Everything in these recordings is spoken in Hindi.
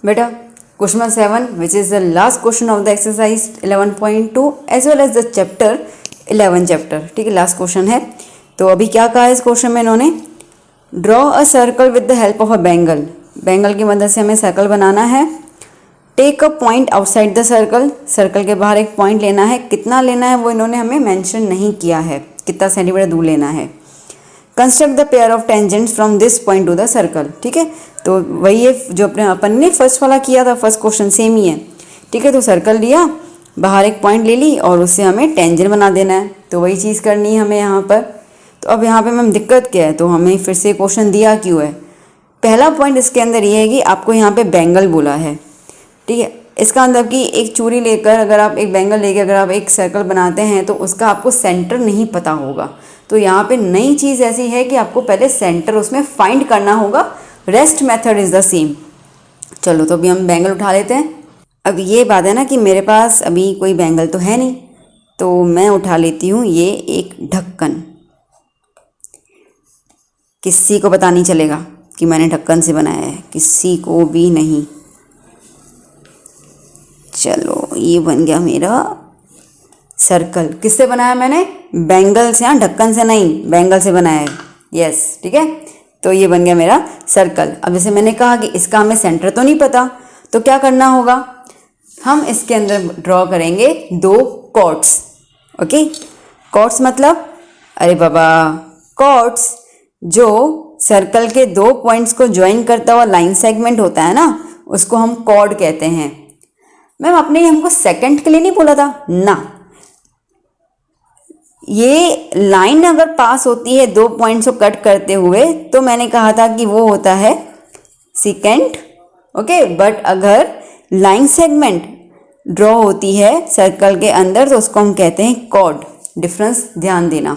बेटा question number 7 which is the last question of the exercise 11.2 as well as the chapter 11 chapter. ठीक है, लास्ट क्वेश्चन है। तो अभी क्या कहा है इस क्वेश्चन में इन्होंने, draw a circle with the help of a bangle. Bangle की मदद से हमें सर्कल बनाना है। Take a point outside the circle, circle के बाहर एक पॉइंट लेना है। कितना लेना है वो इन्होंने हमें मेंशन नहीं किया है, कितना सेंटीमीटर दूर लेना है। Construct the pair of tangents from this point two the circle. ठीक है, तो वही है जो अपन ने फर्स्ट वाला किया था, फर्स्ट क्वेश्चन सेम ही है। ठीक है, तो सर्कल लिया, बाहर एक पॉइंट ले ली और उससे हमें टेंजेंट बना देना है। तो वही चीज़ करनी है हमें यहाँ पर। तो अब यहाँ पे मैम दिक्कत क्या है, तो हमें फिर से क्वेश्चन दिया क्यों है। पहला पॉइंट इसके अंदर ये है कि आपको यहाँ पे बैंगल बोला है। ठीक है, इसका मतलब कि एक चूड़ी लेकर अगर आप एक बैंगल लेकर अगर आप एक सर्कल बनाते हैं तो उसका आपको सेंटर नहीं पता होगा। तो यहाँ पे नई चीज़ ऐसी है कि आपको पहले सेंटर उसमें फाइंड करना होगा, rest method is the same. चलो तो अभी हम बैंगल उठा लेते हैं। अब ये बात है ना कि मेरे पास अभी कोई बैंगल तो है नहीं, तो मैं उठा लेती हूँ ये एक ढक्कन। किसी को पता नहीं चलेगा कि मैंने ढक्कन से बनाया है, किसी को भी नहीं। चलो ये बन गया मेरा सर्कल। किससे बनाया मैंने, बैंगल से, हाँ ढक्कन से नहीं, बैंगल से बनाया है। यस, ठीक है, तो ये बन गया मेरा सर्कल। अब जैसे मैंने कहा कि इसका हमें सेंटर तो नहीं पता, तो क्या करना होगा, हम इसके अंदर ड्रॉ करेंगे दो कॉर्ड्स। ओके, कॉर्ड्स मतलब, अरे बाबा, कॉर्ड्स जो सर्कल के दो पॉइंट्स को ज्वाइन करता हुआ लाइन सेगमेंट होता है ना, उसको हम कॉर्ड कहते हैं। मैम आपने हमको सेकंड के लिए नहीं बोला था ना, ये लाइन अगर पास होती है दो पॉइंट्स को कट करते हुए तो मैंने कहा था कि वो होता है सेकेंड। ओके, बट अगर लाइन सेगमेंट ड्रॉ होती है सर्कल के अंदर तो उसको हम कहते हैं कॉर्ड। डिफरेंस ध्यान देना।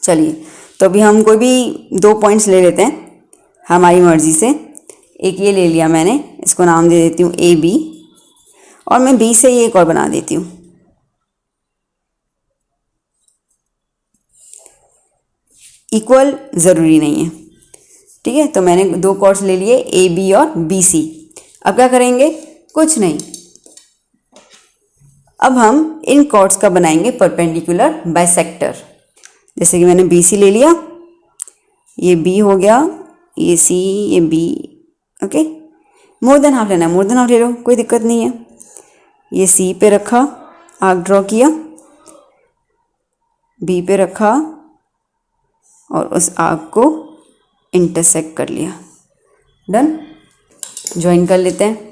चलिए, तो अभी हम कोई भी दो पॉइंट्स ले लेते हैं हमारी मर्जी से। एक ये ले लिया मैंने, इसको नाम दे देती हूँ ए बी, और मैं बी से ये एक और बना देती हूँ। इक्वल ज़रूरी नहीं है, ठीक है। तो मैंने दो कॉर्ड्स ले लिए ए बी और बी सी। अब क्या करेंगे, कुछ नहीं, अब हम इन कॉर्ड्स का बनाएंगे परपेंडिकुलर बाइसेक्टर। जैसे कि मैंने बी सी ले लिया, ये बी हो गया, ये सी, ये B. Okay, more than half लेना है, मोर देन हाफ ले लो, कोई दिक्कत नहीं है। ये सी पे रखा, आर्क ड्रॉ किया, बी पे रखा और उस आर्क को इंटरसेक्ट कर लिया। डन, ज्वाइन कर लेते हैं।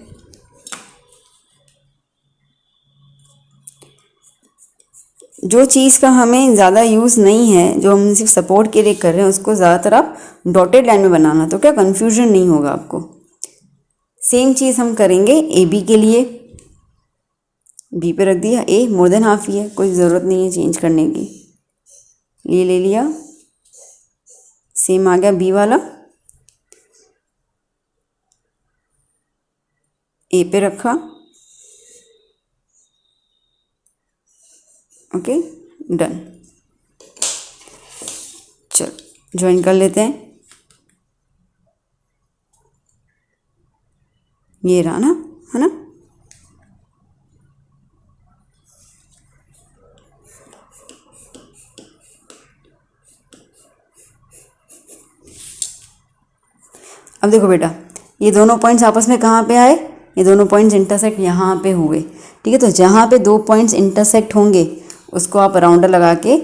जो चीज़ का हमें ज़्यादा यूज़ नहीं है, जो हम सिर्फ सपोर्ट के लिए कर रहे हैं, उसको ज़्यादातर आप डॉटेड लाइन में बनाना, तो क्या कन्फ्यूजन नहीं होगा आपको। सेम चीज़ हम करेंगे ए बी के लिए। बी पे रख दिया, ए मोर देन हाफ ही है, कोई ज़रूरत नहीं है चेंज करने की। ये ले लिया, सेम आ गया बी वाला, ए पे रखा। Okay, done. चलो ज्वाइन कर लेते हैं। ये रहा ना, है ना। अब देखो बेटा, ये दोनों पॉइंट्स आपस में कहाँ पे आए, ये दोनों पॉइंट्स इंटरसेक्ट यहाँ पे हुए। ठीक है, तो जहाँ पे दो पॉइंट्स इंटरसेक्ट होंगे उसको आप राउंडर लगा के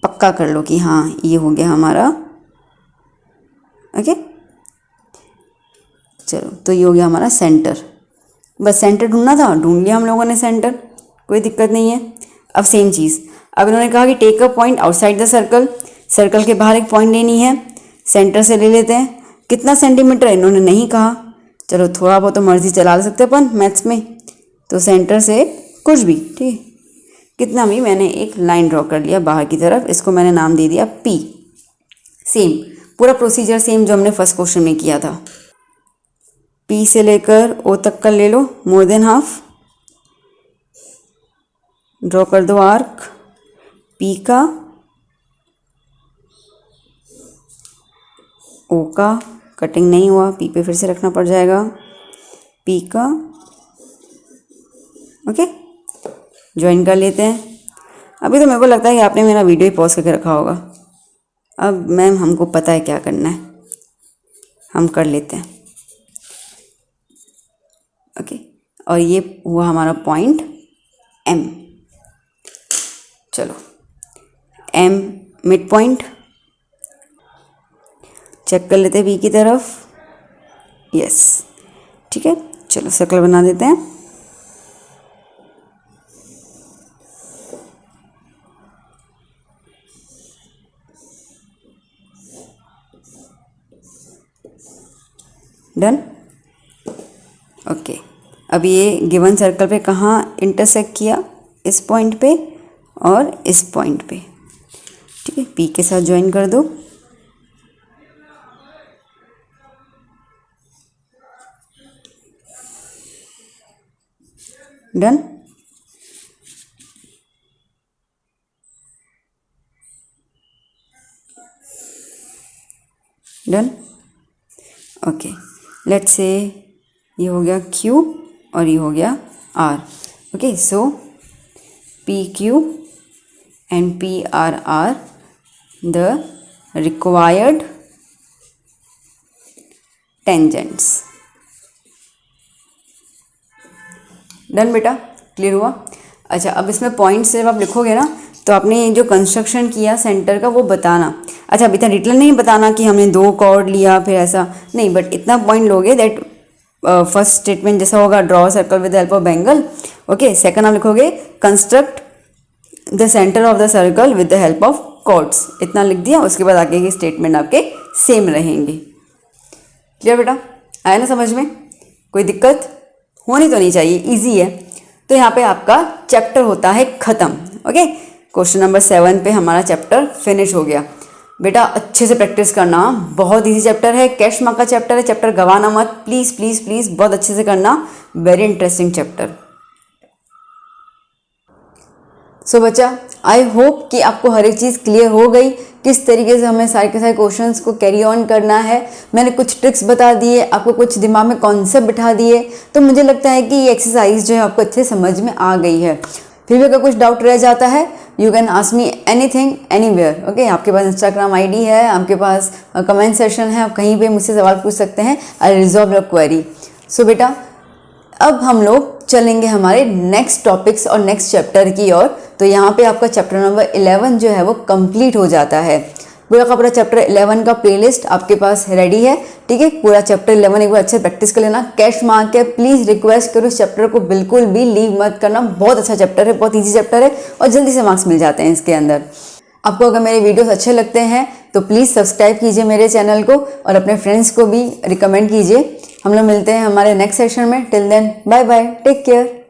पक्का कर लो कि हाँ ये हो गया हमारा। ओके, चलो, तो ये हो गया हमारा सेंटर। बस सेंटर ढूंढना था, ढूंढ लिया हम लोगों ने सेंटर, कोई दिक्कत नहीं है। अब सेम चीज़, अब इन्होंने कहा कि take a point outside the circle, circle के बाहर एक पॉइंट लेनी है, सेंटर से ले लेते हैं। कितना सेंटीमीटर इन्होंने नहीं कहा, चलो थोड़ा बहुत तो मर्जी चला सकते अपन मैथ्स में, तो सेंटर से कुछ भी, ठीक है, कितना भी। मैंने एक लाइन ड्रॉ कर लिया बाहर की तरफ, इसको मैंने नाम दे दिया पी। सेम पूरा प्रोसीजर सेम जो हमने फर्स्ट क्वेश्चन में किया था। पी से लेकर ओ तक का ले लो, मोर देन हाफ, ड्रॉ कर दो आर्क पी का, ओ का कटिंग नहीं हुआ, पी पे फिर से रखना पड़ जाएगा, पी का, ओके, ज्वाइन कर लेते हैं। अभी तो मेरे को लगता है कि आपने मेरा वीडियो ही पॉज करके रखा होगा। अब मैम हमको पता है क्या करना है, हम कर लेते हैं, ओके। और ये हुआ हमारा पॉइंट एम। चलो एम मिड पॉइंट चेक कर लेते हैं बी की तरफ, यस, ठीक है। चलो सर्कल बना देते हैं। Done, okay. अब ये गिवन सर्कल पे कहाँ इंटरसेक्ट किया, इस पॉइंट पे और इस पॉइंट पे, ठीक है। पी के साथ ज्वाइन कर दो, done. Done, okay. Let's say ये हो गया Q और ये हो गया R, okay. So PQ and PR are the required tangents। Done बेटा, क्लियर हुआ। अच्छा, अब इसमें पॉइंट्स जब आप लिखोगे ना तो आपने जो कंस्ट्रक्शन किया सेंटर का वो बताना। अच्छा, अभी इतना डिटेल नहीं बताना कि हमने 2 कॉर्ड लिया फिर ऐसा नहीं, बट इतना पॉइंट लोगे दैट फर्स्ट स्टेटमेंट जैसा होगा, draw circle with the help of bangle, okay. Second आप लिखोगे construct the centre of the circle with the help of chords, इतना लिख दिया। उसके बाद आगे के स्टेटमेंट आपके सेम रहेंगे। क्लियर बेटा, आया ना समझ में? कोई दिक्कत होनी तो नहीं चाहिए, इजी है। तो यहाँ पे आपका चैप्टर होता है ख़त्म, ओके। क्वेश्चन नंबर 7 पे हमारा चैप्टर फिनिश हो गया। बेटा अच्छे से प्रैक्टिस करना, बहुत इजी चैप्टर है, कैश मार्क का चैप्टर है, चैप्टर गवाना मत, प्लीज़ प्लीज़ प्लीज़, बहुत अच्छे से करना, वेरी इंटरेस्टिंग चैप्टर। सो बच्चा, आई होप कि आपको हर एक चीज़ क्लियर हो गई, किस तरीके से हमें सारे के सारे क्वेश्चंस को कैरी ऑन करना है। मैंने कुछ ट्रिक्स बता दिए, आपको कुछ दिमाग में कॉन्सेप्ट बिठा दिए, तो मुझे लगता है कि ये एक्सरसाइज जो है आपको अच्छे समझ में आ गई है। फिर भी अगर कुछ डाउट रह जाता है, you can ask me anything anywhere, okay. आपके पास इंस्टाग्राम आईडी है, आपके पास कमेंट सेक्शन है, आप कहीं पे मुझसे सवाल पूछ सकते हैं, आई रिजॉल्व योर क्वेरी। सो बेटा अब हम लोग चलेंगे हमारे नेक्स्ट टॉपिक्स और नेक्स्ट चैप्टर की ओर। तो यहाँ पे आपका चैप्टर नंबर 11 जो है वो कंप्लीट हो जाता है। पूरा का पूरा चैप्टर 11 का प्लेलिस्ट आपके पास रेडी है, ठीक है। पूरा चैप्टर 11 एक बार अच्छे प्रैक्टिस कर लेना, कैश मार्क है, प्लीज़ रिक्वेस्ट करो इस चैप्टर को बिल्कुल भी लीव मत करना, बहुत अच्छा चैप्टर है, बहुत ईजी चैप्टर है और जल्दी से मार्क्स मिल जाते हैं इसके अंदर। आपको अगर मेरे वीडियोस अच्छे लगते हैं तो प्लीज़ सब्सक्राइब कीजिए मेरे चैनल को और अपने फ्रेंड्स को भी रिकमेंड कीजिए। हम लोग मिलते हैं हमारे नेक्स्ट सेशन में। Till then bye bye, take care.